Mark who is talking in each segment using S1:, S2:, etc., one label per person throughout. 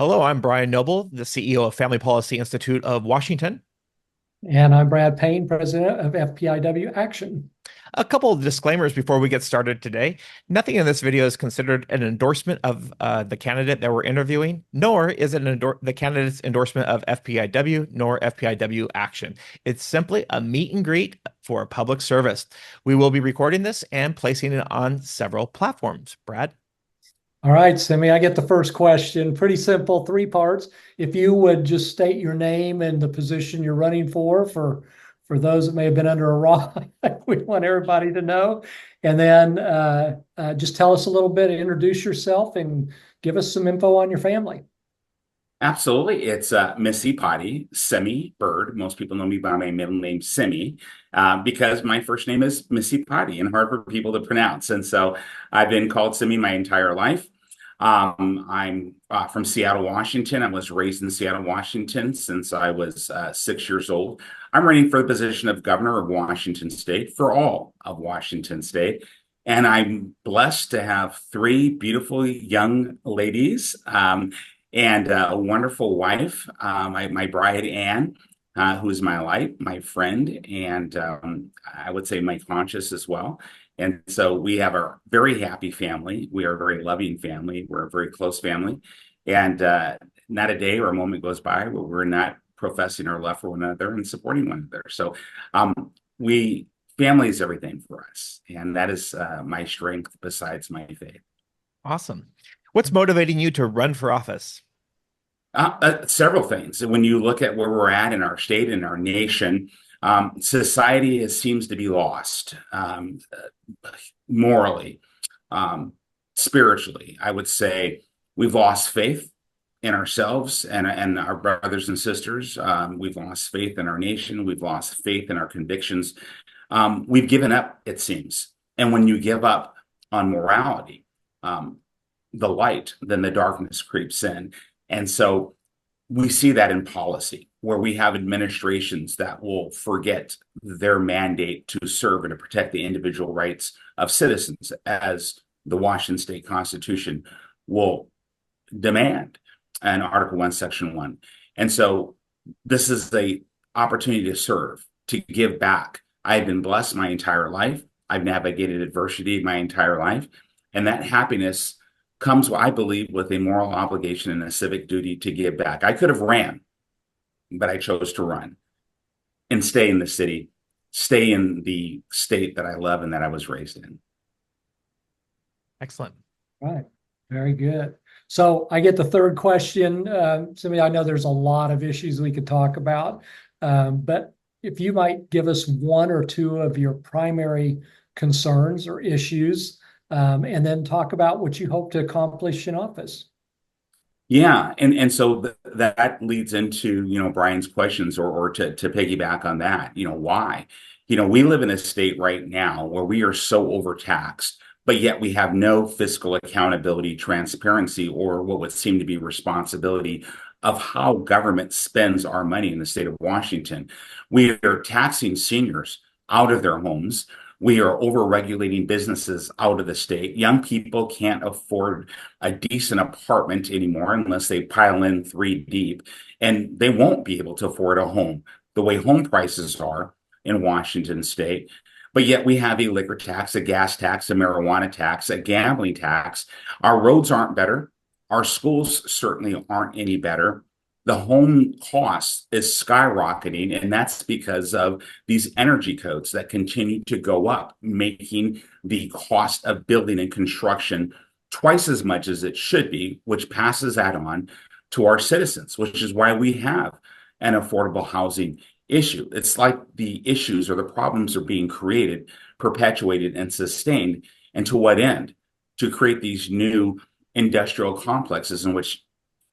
S1: Hello, I'm Brian Noble, the CEO of Family Policy Institute of Washington.
S2: And I'm Brad Payne, president of FPIW Action.
S1: A couple of disclaimers before we get started today. Nothing in this video is considered an endorsement of the candidate that we're interviewing, nor is it the candidate's endorsement of FPIW, nor FPIW Action. It's simply a meet and greet for public service. We will be recording this and placing it on several platforms. Brad?
S2: All right, Simi, I get the first question. Pretty simple, three parts. If you would just state your name and the position you're running for those that may have been under a rock, we want everybody to know. And then just tell us a little bit, introduce yourself, and give us some info on your family.
S3: Absolutely. It's Missy Potty, Simi Bird. Most people know me by my middle name, Simi, because my first name is Missy Potty and hard for people to pronounce. And so I've been called Simi my entire life. I'm from Seattle, Washington. I was raised in Seattle, Washington since I was 6 years old. I'm running for the position of governor of Washington State for all of Washington State. And I'm blessed to have three beautiful young ladies. And a wonderful wife, my bride, Anne, who is my light, my friend, and I would say my conscience as well. And so we have a very happy family. We are a very loving family. We're a very close family. And not a day or a moment goes by where we're not professing our love for one another and supporting one another. So family is everything for us. And that is my strength besides my faith.
S1: Awesome. What's motivating you to run for office?
S3: Several things. When you look at where we're at in our state and our nation, society seems to be lost morally, spiritually. I would say we've lost faith in ourselves and our brothers and sisters. We've lost faith in our nation. We've lost faith in our convictions. We've given up, it seems. And when you give up on morality, the light, then the darkness creeps in. And so we see that in policy, where we have administrations that will forget their mandate to serve and to protect the individual rights of citizens, as the Washington State Constitution will demand in Article 1, Section 1. And so this is the opportunity to serve, to give back. I've been blessed my entire life. I've navigated adversity my entire life. And that happiness comes, I believe, with a moral obligation and a civic duty to give back. I could have ran, but I chose to run and stay in the city, stay in the state that I love and that I was raised in.
S1: Excellent.
S2: Right. Very good. So I get the third question. Simi, I know there's a lot of issues we could talk about, but if you might give us one or two of your primary concerns or issues, and then talk about what you hope to accomplish in office.
S3: Yeah, and so that leads into Brian's questions, or to piggyback on that. Why? We live in a state right now where we are so overtaxed, but yet we have no fiscal accountability, transparency, or what would seem to be responsibility of how government spends our money in the state of Washington. We are taxing seniors out of their homes. We are over-regulating businesses out of the state. Young people can't afford a decent apartment anymore unless they pile in 3 deep, and they won't be able to afford a home the way home prices are in Washington State. But yet we have a liquor tax, a gas tax, a marijuana tax, a gambling tax. Our roads aren't better. Our schools certainly aren't any better. The home cost is skyrocketing, and that's because of these energy codes that continue to go up, making the cost of building and construction twice as much as it should be, which passes that on to our citizens, which is why we have an affordable housing issue. It's like the issues or the problems are being created, perpetuated, and sustained. And to what end? To create these new industrial complexes in which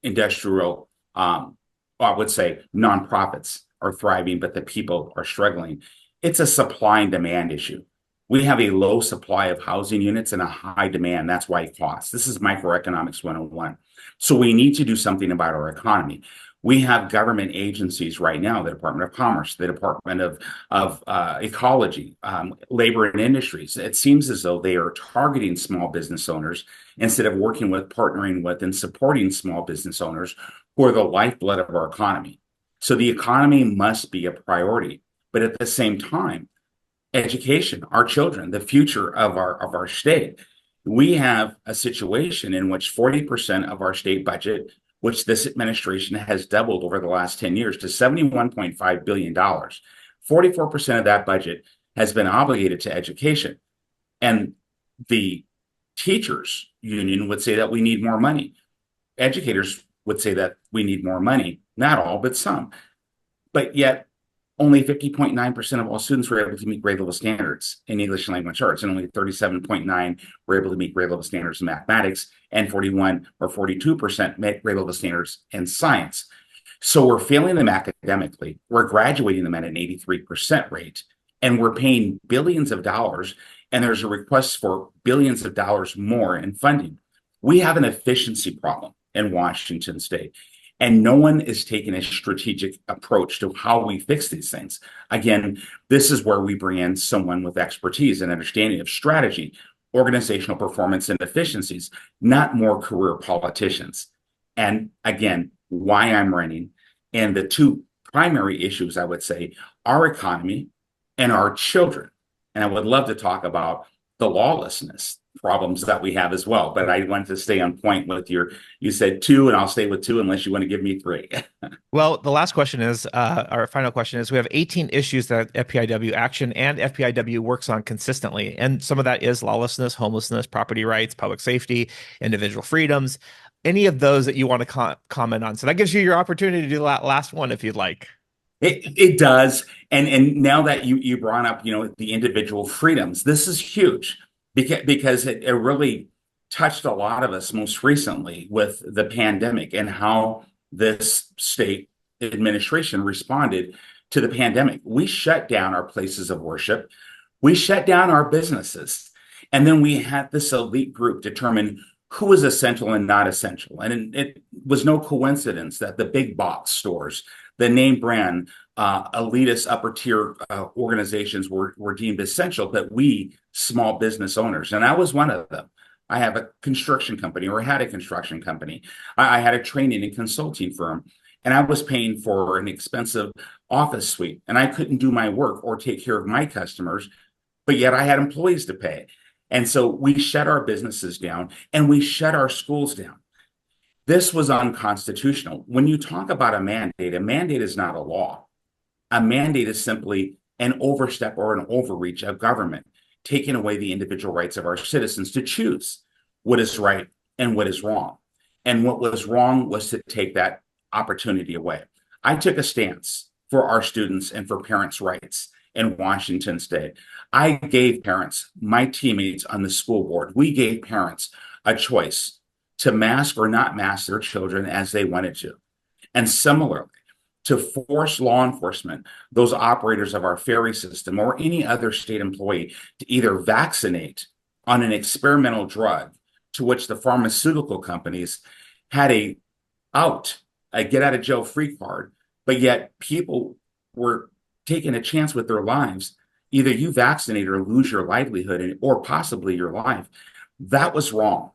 S3: industrial I would say nonprofits are thriving, but the people are struggling. It's a supply and demand issue. We have a low supply of housing units and a high demand. That's why it costs. This is microeconomics 101. So we need to do something about our economy. We have government agencies right now, the Department of Commerce, the Department of Ecology, Labor and Industries. It seems as though they are targeting small business owners instead of working with, partnering with, and supporting small business owners who are the lifeblood of our economy. So the economy must be a priority. But at the same time, education, our children, the future of our state. We have a situation in which 40% of our state budget, which this administration has doubled over the last 10 years to $71.5 billion. 44% of that budget has been obligated to education. And the teachers union would say that we need more money. Educators would say that we need more money, not all, but some. But yet, only 50.9% of all students were able to meet grade level standards in English and language arts, and only 37.9% were able to meet grade level standards in mathematics, and 41 or 42% met grade level standards in science. So we're failing them academically. We're graduating them at an 83% rate, and we're paying billions of dollars, and there's a request for billions of dollars more in funding. We have an efficiency problem in Washington State. And no one is taking a strategic approach to how we fix these things. Again, this is where we bring in someone with expertise and understanding of strategy, organizational performance, and efficiencies, not more career politicians. And again, why I'm running, and the two primary issues, I would say, our economy and our children. And I would love to talk about the lawlessness problems that we have as well. But I wanted to stay on point with you said two, and I'll stay with two unless you want to give me three.
S1: Well, the last question is, our final question is, we have 18 issues that FPIW Action and FPIW works on consistently. And some of that is lawlessness, homelessness, property rights, public safety, individual freedoms, any of those that you want to comment on. So that gives you your opportunity to do that last one if you'd like.
S3: It does. And now that you brought up, the individual freedoms, this is huge. Because it really touched a lot of us most recently with the pandemic and how this state administration responded to the pandemic. We shut down our places of worship. We shut down our businesses. And then we had this elite group determine who was essential and not essential. And it was no coincidence that the big box stores, the name brand, elitist upper tier organizations were deemed essential, but we small business owners, and I was one of them. I have a construction company, or had a construction company. I had a training and consulting firm, and I was paying for an expensive office suite, and I couldn't do my work or take care of my customers, but yet I had employees to pay. And so we shut our businesses down and we shut our schools down. This was unconstitutional. When you talk about a mandate is not a law. A mandate is simply an overstep or an overreach of government, taking away the individual rights of our citizens to choose what is right and what is wrong. And what was wrong was to take that opportunity away. I took a stance for our students and for parents' rights in Washington State. I gave parents, my teammates on the school board, we gave parents a choice to mask or not mask their children as they wanted to. And similarly, to force law enforcement, those operators of our ferry system or any other state employee, to either vaccinate on an experimental drug to which the pharmaceutical companies had a get out of jail free card, but yet people were taking a chance with their lives. Either you vaccinate or lose your livelihood or possibly your life. That was wrong.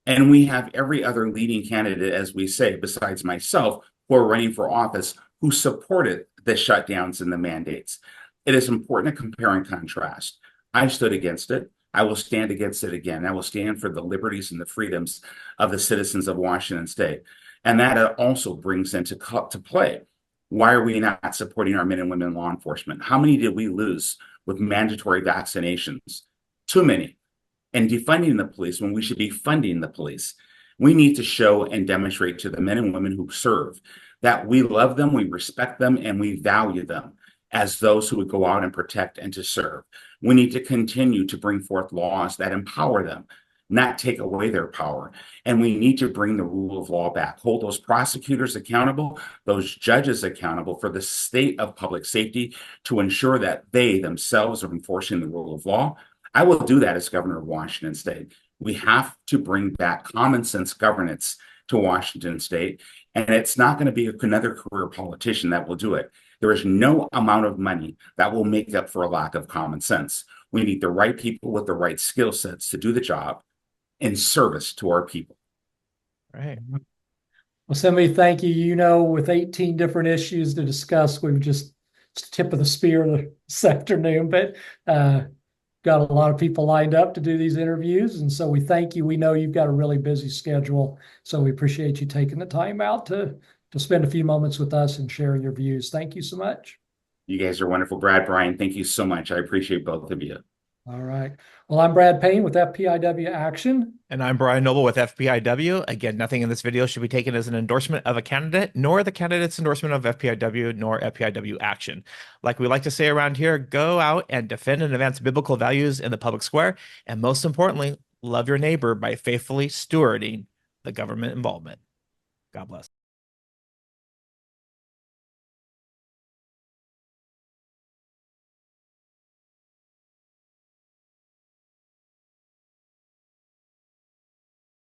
S3: And we have every other leading candidate, as we say, besides myself, who are running for office, who supported the shutdowns and the mandates. It is important to compare and contrast. I stood against it. I will stand against it again. I will stand for the liberties and the freedoms of the citizens of Washington State. And that also brings into play, why are we not supporting our men and women in law enforcement? How many did we lose with mandatory vaccinations? Too many. And defunding the police when we should be funding the police. We need to show and demonstrate to the men and women who serve that we love them, we respect them, and we value them as those who would go out and protect and to serve. We need to continue to bring forth laws that empower them, not take away their power. And we need to bring the rule of law back, hold those prosecutors accountable, those judges accountable for the state of public safety to ensure that they themselves are enforcing the rule of law. I will do that as governor of Washington State. We have to bring back common sense governance, to Washington State. And it's not going to be another career politician that will do it. There is no amount of money that will make up for a lack of common sense. We need the right people with the right skill sets to do the job in service to our people.
S1: Right.
S2: Well, Simi, thank you. You know, with 18 different issues to discuss, we've just it's the tip of the spear this afternoon, but got a lot of people lined up to do these interviews. And so we thank you. We know you've got a really busy schedule. So we appreciate you taking the time out to spend a few moments with us and share your views. Thank you so much.
S3: You guys are wonderful. Brad, Brian, thank you so much. I appreciate both of you.
S2: All right. Well, I'm Brad Payne with FPIW Action.
S1: And I'm Brian Noble with FPIW. Again, nothing in this video should be taken as an endorsement of a candidate, nor the candidate's endorsement of FPIW, nor FPIW Action. Like we like to say around here, go out and defend and advance biblical values in the public square. And most importantly, love your neighbor by faithfully stewarding the government involvement. God bless.